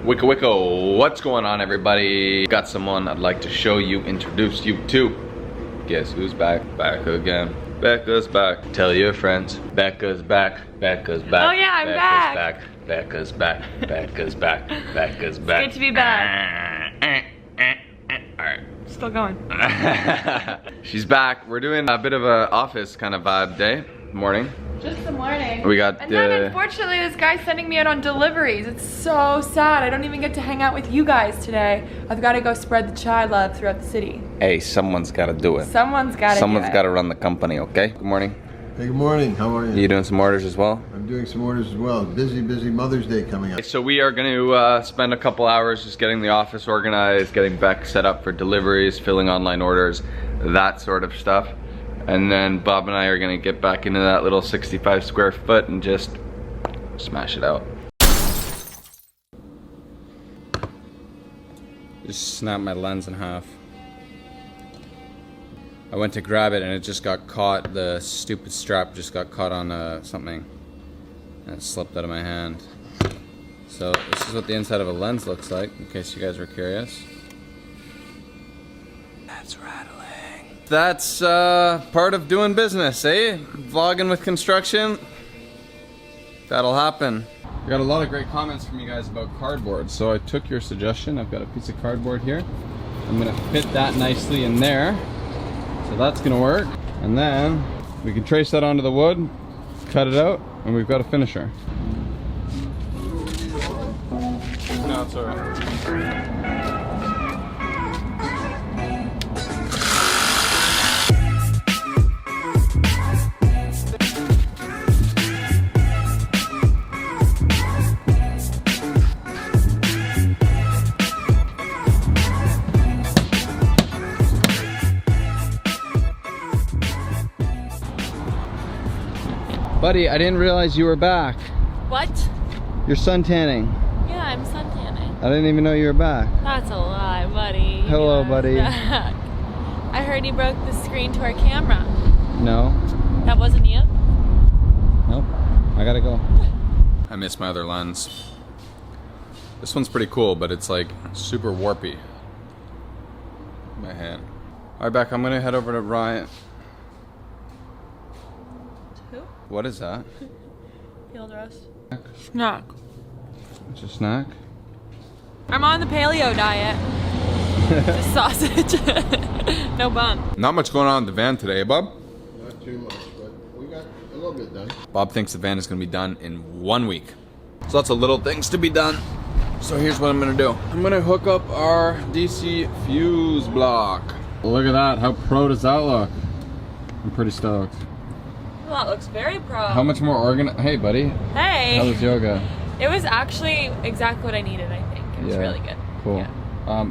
Wicca Wicca, what's going on everybody? Got someone I'd like to show you, introduce you to. Guess who's back? Becca again. Becca's back. Tell your friends. Becca's back. Becca's back. Oh yeah, I'm back. Becca's back. Becca's back. Becca's back. It's good to be back. Alright. Still going. She's back. We're doing a bit of a office kind of vibe day. Morning. Just the morning. We got and then unfortunately this guy's sending me out on deliveries. It's so sad. I don't even get to hang out with you guys today. I've got to go spread the chai love throughout the city. Hey, someone's got to do it. Someone's got to Someone's got to run the company, okay? Good morning. Hey, good morning. How are you? You doing some orders as well? I'm doing some orders as well. Busy Mother's Day coming up. So we are going to spend a couple hours just getting the office organized, getting Beck set up for deliveries, filling online orders, that sort of stuff. And then Bob and I are gonna get back into that little 65 square foot and just smash it out. Just snapped my lens in half. I went to grab it and it just got caught, the stupid strap just got caught on something. And it slipped out of my hand. So this is what the inside of a lens looks like, in case you guys were curious. That's rattling. That's part of doing business, eh? Vlogging with construction. That'll happen. I got a lot of great comments from you guys about cardboard, so I took your suggestion. I've got a piece of cardboard here. I'm gonna fit that nicely in there. So that's gonna work. And then we can trace that onto the wood, cut it out, and we've got a finisher. No, it's alright. Buddy, I didn't realize you were back. What? You're sun tanning. Yeah, I'm sun tanning. I didn't even know you were back. That's a lie, buddy. Hello, buddy. I heard you broke the screen to our camera. No. That wasn't you? Nope. I gotta go. I missed my other lens. This one's pretty cool, but it's like super warpy. My hand. Alright, Beck, I'm gonna head over to Ryan. Who? What is that? Field roast. Snack. It's a snack? I'm on the paleo diet. Just sausage. No bun. Not much going on in the van today, Bob? Not too much, but we got a little bit done. Bob thinks the van is gonna be done in 1 week. There's lots of little things to be done. So here's what I'm gonna do. I'm gonna hook up our DC fuse block. Look at that, how pro does that look? I'm pretty stoked. Well, that looks very pro. How much more Hey buddy. Hey. How was yoga? It was actually exactly what I needed, I think. It was really good. Cool. Yeah.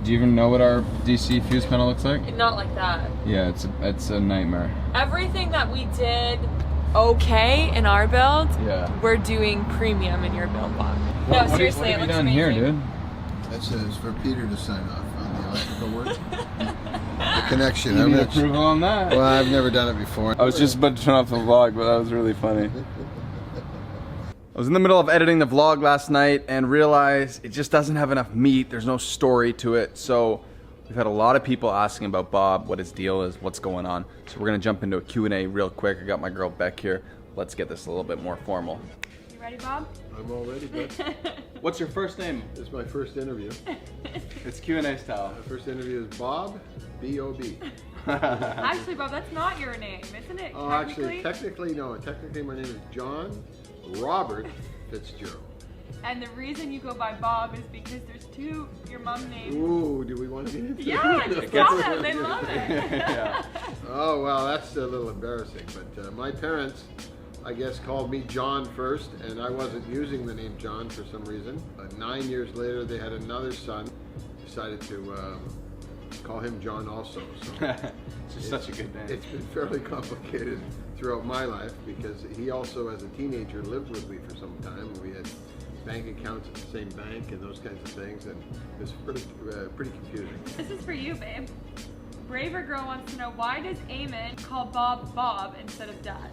Do you even know what our DC fuse panel looks like? Not like that. Yeah, it's a nightmare. Everything that we did okay in our build, we're doing premium in your build block. No, seriously, it looks amazing. Here, dude? That says for Peter to sign off on the electrical work. The connection. You need approval on that. Well, I've never done it before. I was just about to turn off the vlog, but that was really funny. I was in the middle of editing the vlog last night and realized it just doesn't have enough meat. There's no story to it. So we've had a lot of people asking about Bob, what his deal is, what's going on. So we're gonna jump into a Q&A real quick. I got my girl Beck here. Let's get this a little bit more formal. You ready, Bob? I'm all ready, bud. What's your first name? This is my first interview. It's Q&A style. My first interview is Bob, B-O-B. Actually, Bob, that's not your name, isn't it? Oh, actually, technically, no. Technically, my name is John Robert Fitzgerald. And the reason you go by Bob is because there's your mom names. Ooh, do we want to get into Yeah, just tell them. They love it. Yeah. Oh, well, that's a little embarrassing. But my parents, I guess, called me John first, and I wasn't using the name John for some reason. 9 years later, they had another son, decided to call him John also. So it's just such a good name. It's been fairly complicated throughout my life because he also, as a teenager, lived with me for some time. We had bank accounts at the same bank and those kinds of things, and it was pretty confusing. This is for you, babe. Braver Girl wants to know, why does Eamon call Bob Bob instead of Dad?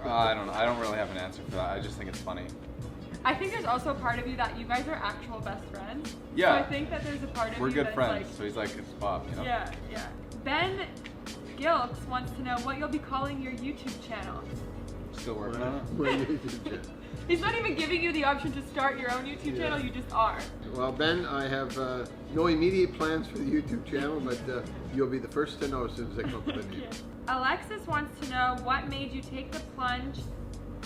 I don't know. I don't really have an answer for that. I just think it's funny. I think there's also a part of you that you guys are actual best friends. Yeah. So I think that there's a part of We're you good that's friends, like, so he's like, it's Bob, you know? yeah, yeah. Ben Gilks wants to know what you'll be calling your YouTube channel. Still working on it? My YouTube channel. He's not even giving you the option to start your own YouTube channel, you just are. Well, Ben, I have no immediate plans for the YouTube channel, but you'll be the first to know as soon as I come up with a name. Alexis wants to know what made you take the plunge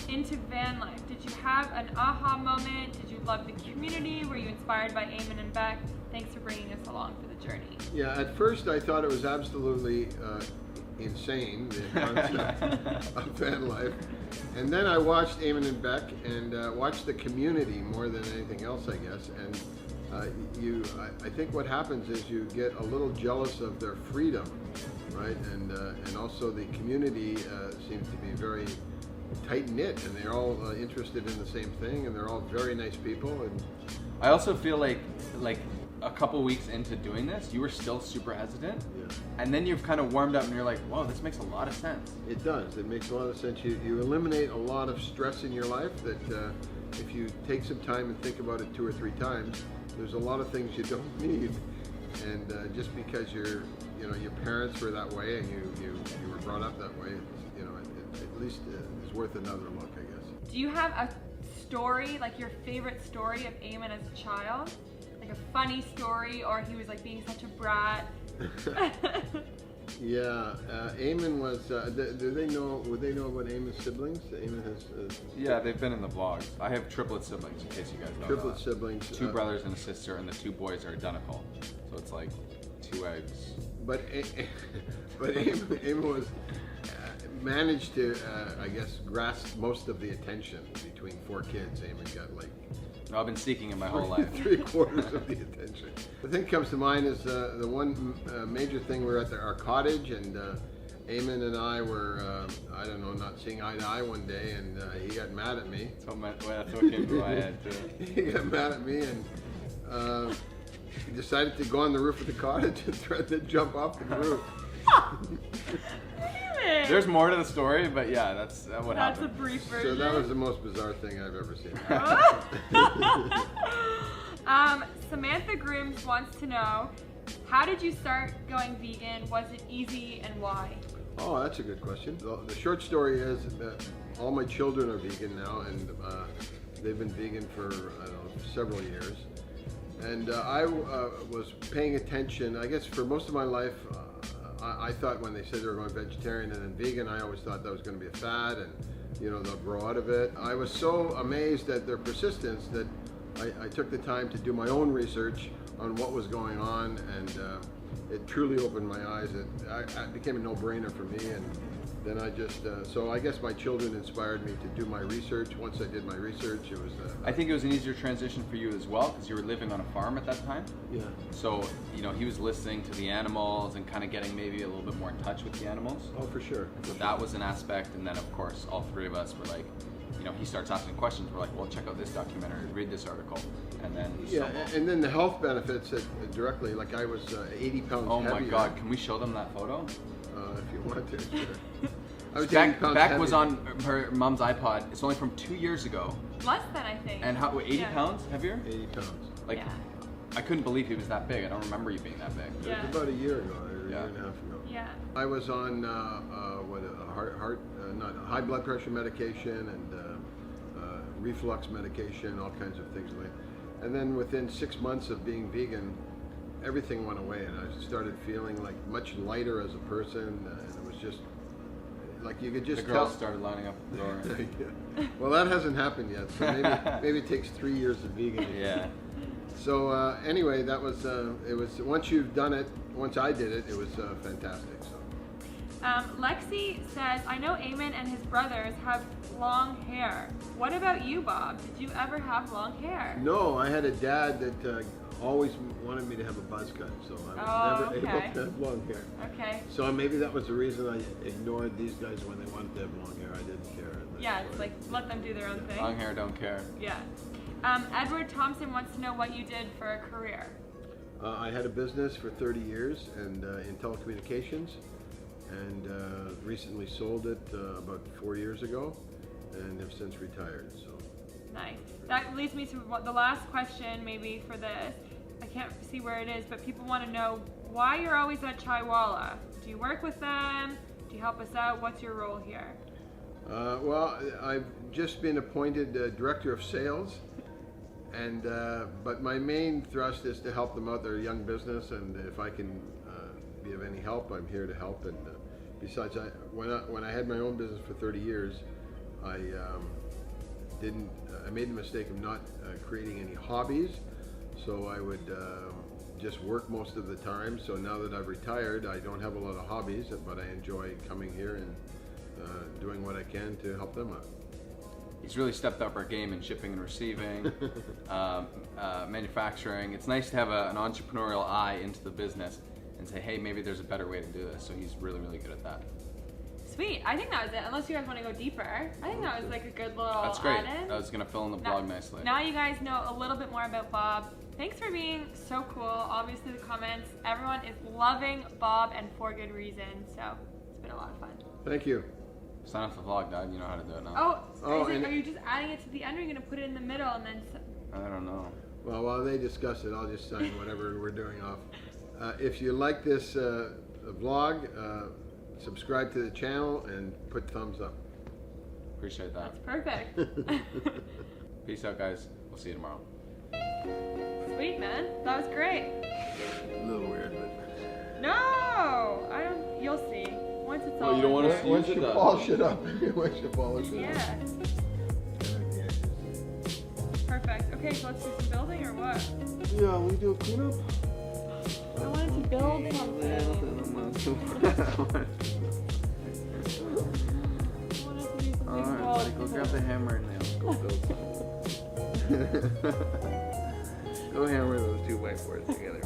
into van life. Did you have an aha moment? Did you love the community? Were you inspired by Eamon and Bec? Thanks for bringing us along for the journey. Yeah, at first I thought it was absolutely insane, the concept of van life. And then I watched Eamon and Bec and watched the community more than anything else, I guess. And I think what happens is you get a little jealous of their freedom, right? And also the community seems to be very tight-knit, and they're all interested in the same thing, and they're all very nice people. And I also feel like a couple weeks into doing this, you were still super hesitant, and then you've kind of warmed up and you're like, whoa, this makes a lot of sense. it does. It makes a lot of sense. You eliminate a lot of stress in your life that if you take some time and think about it 2 or 3 times, there's a lot of things you don't need. And just because your parents were that way and you were brought up that way, it at least is worth another look, I guess. Do you have a story, like your favorite story of Eamon as a child? Like a funny story, or he was like being such a brat? Yeah, Eamon was. Would they know about Eamon's siblings? Eamon has. Yeah, they've been in the vlogs. I have triplet siblings, in case you guys know. Triplet siblings. 2 brothers and a sister, and the 2 boys are identical. So it's like 2 eggs. But Eamon was managed to, I guess, grasp most of the attention between 4 kids. Eamon got like. I've been seeking it my whole life. 3/4 of the attention. The thing that comes to mind is the one major thing. We were at our cottage, and Eamon and I were, I don't know, not seeing eye to eye one day, and he got mad at me. That's what came to my head too. He got mad at me, and he decided to go on the roof of the cottage and threatened to jump off the roof. There's more to the story, but yeah, that's what That's happened. a brief version. So that was the most bizarre thing I've ever seen. Samantha Grooms wants to know, how did you start going vegan? Was it easy, and why? Oh, that's a good question. The short story is that all my children are vegan now, and they've been vegan for, I don't know, several years. And I was paying attention, I guess for most of my life, I thought when they said they were going vegetarian and then vegan, I always thought that was going to be a fad and, they'll grow out of it. I was so amazed at their persistence that I took the time to do my own research on what was going on, and it truly opened my eyes. It became a no-brainer for me, and then I just, so I guess my children inspired me to do my research. Once I did my research, it was... I think it was an easier transition for you as well, because you were living on a farm at that time. Yeah. So, he was listening to the animals and kind of getting maybe a little bit more in touch with the animals. Oh, for sure. So that was an aspect, and then of course, all 3 of us were like, he starts asking questions. We're like, well, check out this documentary, read this article, and then... Yeah, and then the health benefits directly, like I was 80 pounds Oh heavier. my God, can we show them that photo? If you want to, sure. I was 80 Beck pounds was heavier. on her mom's iPod. It's only from 2 years ago. Less than, I think. And how, 80 Yeah. pounds heavier? 80 pounds. Like, Yeah. I couldn't believe he was that big. I don't remember you being that big. Yeah. It was about a year ago, or a year and a half ago. Yeah. I was on high blood pressure medication and reflux medication, all kinds of things like that. And then within 6 months of being vegan, everything went away, and I started feeling like much lighter as a person, and it was just like you could just The girls started lining up at the door. Yeah. Well, that hasn't happened yet, so maybe it takes 3 years of vegan. Yeah. So anyway, that was it was once you've done it, once I did it, it was fantastic. So. Lexi says, I know Eamon and his brothers have long hair. What about you, Bob? Did you ever have long hair? No, I had a dad that always wanted me to have a buzz cut, so I was never able to have long hair. Okay. So maybe that was the reason I ignored these guys when they wanted to have long hair. I didn't care. Yeah, it's like, let them do their own thing. Long hair, don't care. Yeah. Edward Thompson wants to know what you did for a career. I had a business for 30 years and in telecommunications, and recently sold it about 4 years ago, and have since retired. So Nice. That leads me to the last question, maybe for this. I can't see where it is, but people want to know why you're always at Chaiwalla. Do you work with them? Do you help us out? What's your role here? Well, I've just been appointed director of sales, and but my main thrust is to help them out. They're a young business, and if I can be of any help, I'm here to help. And besides, when I had my own business for 30 years, I made the mistake of not creating any hobbies, so I would just work most of the time. So now that I've retired, I don't have a lot of hobbies, but I enjoy coming here and doing what I can to help them out. He's really stepped up our game in shipping and receiving, manufacturing. It's nice to have an entrepreneurial eye into the business and say, hey, maybe there's a better way to do this. So he's really, really good at that. Sweet. I think that was it. Unless you guys want to go deeper. I think that was like a good little That's great. add-in. That was going to fill in the blog nicely. Now you guys know a little bit more about Bob. Thanks for being so cool. Obviously the comments, everyone is loving Bob and for good reason. So it's been a lot of fun. Thank you. Sign off the vlog, Dad. You know how to do it now. Are you just adding it to the end, or are you going to put it in the middle and then... I don't know. Well, while they discuss it, I'll just sign whatever we're doing off. If you like this vlog, subscribe to the channel and put thumbs up. Appreciate that. That's perfect. Peace out, guys. We'll see you tomorrow. Sweet, man. That was great. A little weird, but... No! I don't... You'll see. Once it's all... you don't want to see Once you polish it up, once you polish it up. Yeah. Perfect. Okay, so let's do some building or what? Yeah, we do a cleanup. I wanted to build something. I wanted to do something Alright, called... buddy, go grab the hammer and nails. Go build something. Go hammer those two whiteboards together.